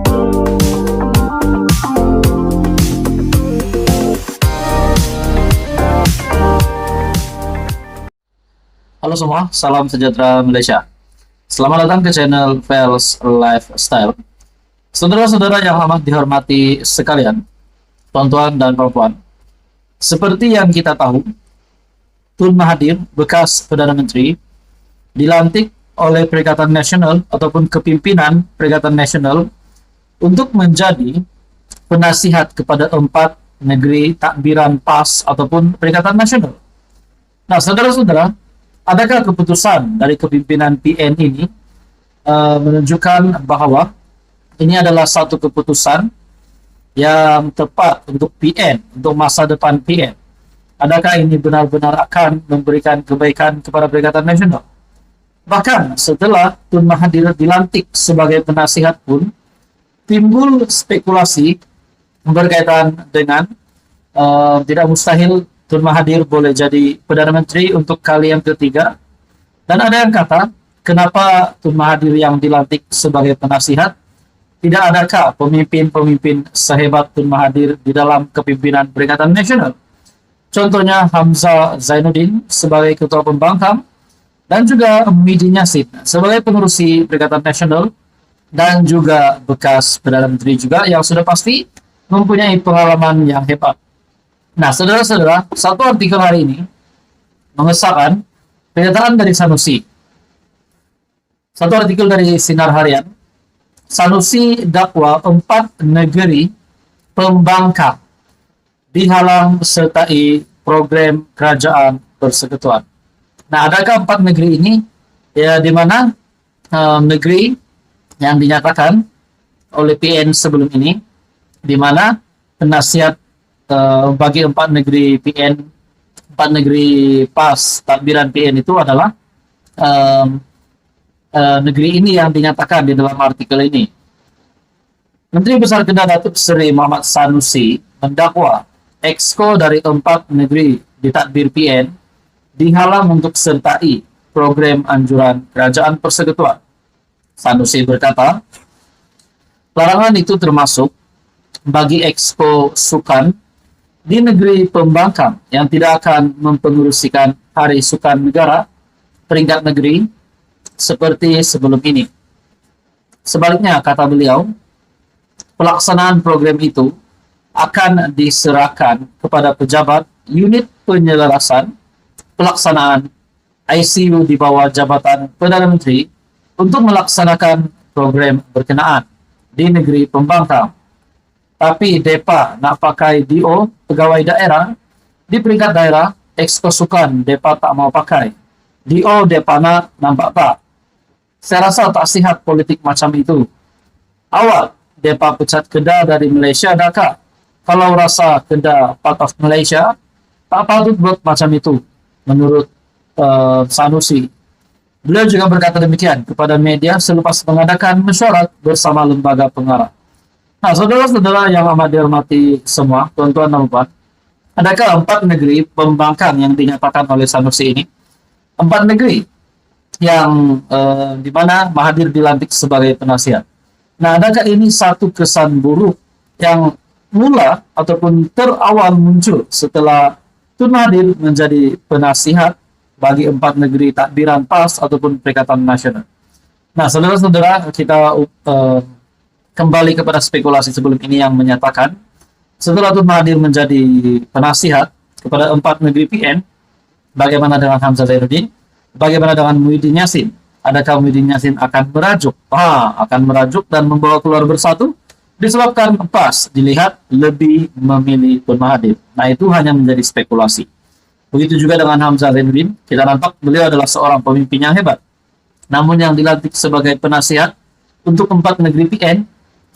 Halo semua, salam sejahtera Malaysia. Selamat datang ke channel Vels Lifestyle. Saudara-saudara yang amat dihormati sekalian, tuan-tuan dan puan-puan. Seperti yang kita tahu, Tun Mahathir, bekas Perdana Menteri, dilantik oleh Perikatan Nasional ataupun kepimpinan Perikatan Nasional untuk menjadi penasihat kepada 4 negeri takbiran PAS ataupun Perikatan Nasional. Nah, saudara-saudara, adakah keputusan dari kepimpinan PN ini menunjukkan bahwa ini adalah satu keputusan yang tepat untuk PN, untuk masa depan PN? Adakah ini benar-benar akan memberikan kebaikan kepada Perikatan Nasional? Bahkan setelah Tun Mahathir dilantik sebagai penasihat pun, timbul spekulasi berkaitan dengan tidak mustahil Tun Mahathir boleh jadi Perdana Menteri untuk kali yang ketiga. Dan ada yang kata, kenapa Tun Mahathir yang dilantik sebagai penasihat? Tidak adakah pemimpin-pemimpin sehebat Tun Mahathir di dalam kepimpinan Perikatan Nasional? Contohnya Hamzah Zainuddin sebagai Ketua Pembangkang, dan juga Muhyiddin Yassin sebagai pengurusi Perikatan Nasional, dan juga bekas Perdana Menteri juga yang sudah pasti mempunyai pengalaman yang hebat. Nah, saudara-saudara, satu artikel hari ini mengesahkan pernyataan dari Sanusi. Satu artikel dari Sinar Harian. Sanusi dakwa 4 negeri pembangkang dihalang sertai program kerajaan persekutuan. Nah, adakah 4 negeri ini? Ya, di mana negeri yang dinyatakan oleh PN sebelum ini, di mana penasihat bagi 4 negeri PN, 4 negeri PAS takbiran PN itu adalah negeri ini yang dinyatakan di dalam artikel ini. Menteri Besar Kedah Datuk Seri Muhammad Sanusi mendakwa exco dari 4 negeri di takbir PN dihalang untuk sertai program anjuran kerajaan persekutuan. Sanusi berkata, larangan itu termasuk bagi exco sukan di negeri pembangkang yang tidak akan mempengerusikan Hari Sukan Negara peringkat negeri seperti sebelum ini. Sebaliknya, kata beliau, pelaksanaan program itu akan diserahkan kepada pejabat unit penyelarasan pelaksanaan ICU di bawah jabatan Perdana Menteri untuk melaksanakan program berkenaan di negeri pembangkang. Tapi DEPA nak pakai DO pegawai daerah di peringkat daerah, exco sukan DEPA tak mau pakai. DO DEPA nak nampak tak? Saya rasa tak sihat politik macam itu. Awal DEPA pecat Kedah dari Malaysia adakah? Kalau rasa Kedah part of Malaysia, tak patut buat macam itu, menurut Sanusi. Beliau juga berkata demikian kepada media selepas mengadakan mesyuarat bersama lembaga pengarah. Nah, saudara-saudara yang amat dihormati semua, tuan-tuan dan puan, adakah 4 negeri pembangkang yang dinyatakan oleh Sanusi ini? 4 negeri yang di mana Mahathir dilantik sebagai penasihat. Nah, adakah ini satu kesan buruk yang mula ataupun terawal muncul setelah Tun Mahathir menjadi penasihat bagi 4 negeri takbiran PAS ataupun Perikatan Nasional? Nah, saudara-saudara, kita kembali kepada spekulasi sebelum ini yang menyatakan setelah Tun Mahathir menjadi penasihat kepada 4 negeri PN, bagaimana dengan Hamzah Zainuddin? Bagaimana dengan Muhyiddin Yassin? Adakah Muhyiddin Yassin akan merajuk? Akan merajuk dan membawa keluar bersatu? Disebabkan PAS dilihat lebih memilih Tun Mahathir. Nah, itu hanya menjadi spekulasi. Begitu juga dengan Hamzah Zainuddin, kita nampak beliau adalah seorang pemimpin yang hebat. Namun yang dilantik sebagai penasihat untuk 4 negeri PN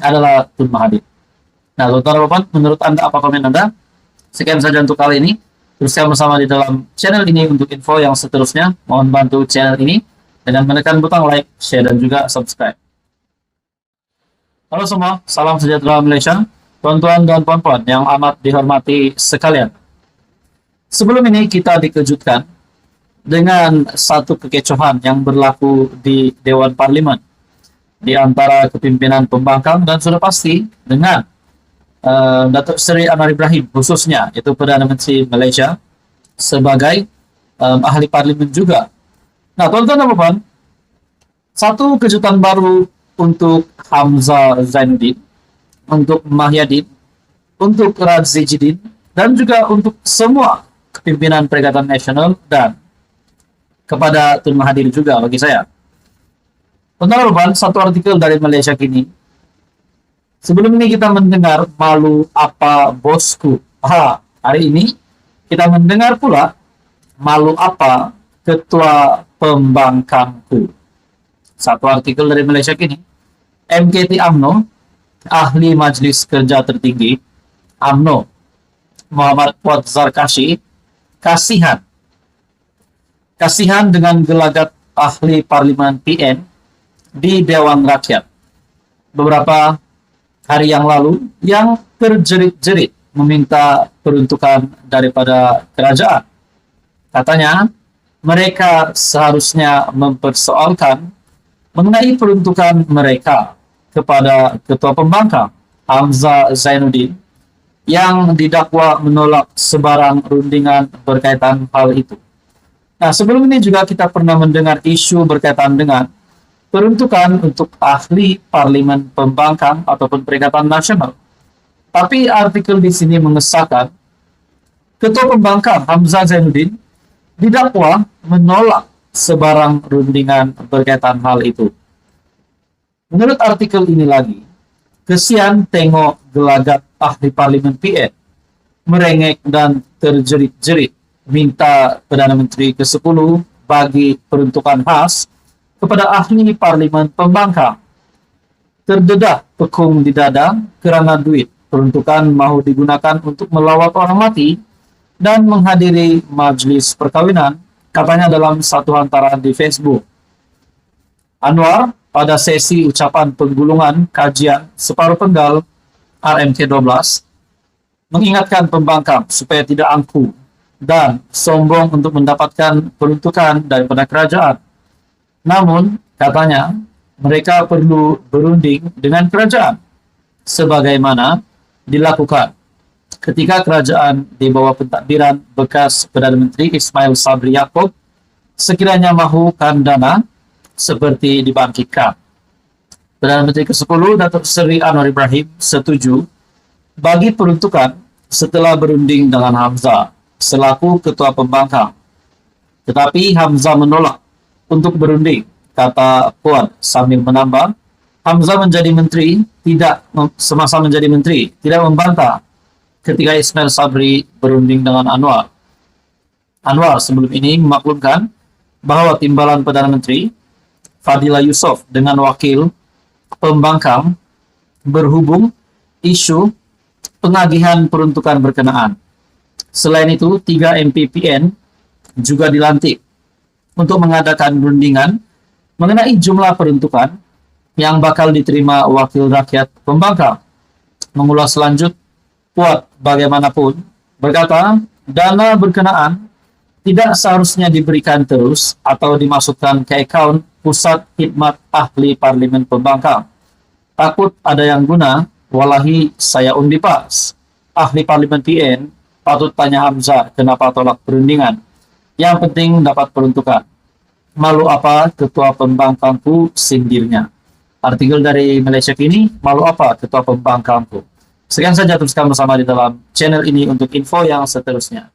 adalah Tun Mahathir. Nah, tuan-tuan, menurut Anda, apa komen Anda? Sekian saja untuk kali ini. Teruskan bersama di dalam channel ini untuk info yang seterusnya. Mohon bantu channel ini dengan menekan butang like, share, dan juga subscribe. Halo semua, salam sejahtera Malaysia, tuan-tuan dan puan-puan yang amat dihormati sekalian. Sebelum ini kita dikejutkan dengan satu kekecohan yang berlaku di Dewan Parlimen. di antara kepimpinan pembangkang dan sudah pasti dengan Datuk Seri Anwar Ibrahim khususnya, itu Perdana Menteri Malaysia, sebagai ahli parlimen juga. Nah, tuan-tuan dan puan, satu kejutan baru untuk Hamzah Zainuddin, untuk Mahyadin, untuk Radzi Jidin, dan juga untuk semua kepimpinan Perikatan Nasional dan kepada Tun Mahathir juga bagi saya. Tuan-tuan dan puan, satu artikel dari Malaysia Kini. Sebelum ini kita mendengar malu apa bosku. Hari ini kita mendengar pula malu apa ketua pembangkangku. Satu artikel dari Malaysia Kini. MKT UMNO, ahli Majlis Kerja Tertinggi UMNO, Muhammad Fuad Zarkashi, kasihan dengan gelagat ahli Parlimen PN di Dewan Rakyat beberapa hari yang lalu yang terjerit-jerit meminta peruntukan daripada kerajaan. Katanya, mereka seharusnya mempersoalkan mengenai peruntukan mereka kepada Ketua Pembangkang Hamzah Zainuddin yang didakwa menolak sebarang rundingan berkaitan hal itu. Nah, sebelum ini juga kita pernah mendengar isu berkaitan dengan peruntukan untuk ahli Parlimen Pembangkang ataupun Perikatan Nasional. Tapi artikel di sini mengesahkan Ketua Pembangkang Hamzah Zainuddin didakwa menolak sebarang rundingan berkaitan hal itu. Menurut artikel ini lagi, kesian tengok gelagat ahli Parlimen PN merengek dan terjerit-jerit minta Perdana Menteri ke-10 bagi peruntukan khas kepada ahli Parlimen Pembangkang. Terdedah pekung di dada kerana duit peruntukan mahu digunakan untuk melawat orang mati dan menghadiri majlis perkawinan, katanya dalam satu hantaran di Facebook. Anwar pada sesi ucapan penggulungan kajian separuh penggal RMK 12 mengingatkan pembangkang supaya tidak angkuh dan sombong untuk mendapatkan peruntukan daripada kerajaan. Namun, katanya, mereka perlu berunding dengan kerajaan, sebagaimana dilakukan ketika kerajaan di bawah pentadbiran bekas Perdana Menteri Ismail Sabri Yaakob sekiranya mahukan dana seperti dibangkitkan. Perdana Menteri ke-10 Datuk Seri Anwar Ibrahim setuju bagi peruntukan setelah berunding dengan Hamzah selaku Ketua Pembangkang. Tetapi Hamzah menolak untuk berunding, kata Fuad sambil menambah, Hamzah menjadi menteri semasa menjadi menteri tidak membantah ketika Ismail Sabri berunding dengan Anwar. Anwar sebelum ini memaklumkan bahwa timbalan Perdana Menteri Fadila Yusof dengan wakil pembangkang berhubung isu pengagihan peruntukan berkenaan. Selain itu, 3 MPPN juga dilantik untuk mengadakan rundingan mengenai jumlah peruntukan yang bakal diterima wakil rakyat pembangkang. Mengulas lanjut, Fuad bagaimanapun berkata, dana berkenaan tidak seharusnya diberikan terus atau dimasukkan ke akaun Pusat Khidmat Ahli Parlimen Pembangkang. Takut ada yang guna, walahi saya undi pas. Ahli Parlimen PN patut tanya Hamzah kenapa tolak perundingan. Yang penting dapat peruntukan. Malu apa Ketua Pembangkangku, sindirnya. Artikel dari Malaysia Kini, malu apa Ketua Pembangkangku. Sekian saja, teruskan bersama di dalam channel ini untuk info yang seterusnya.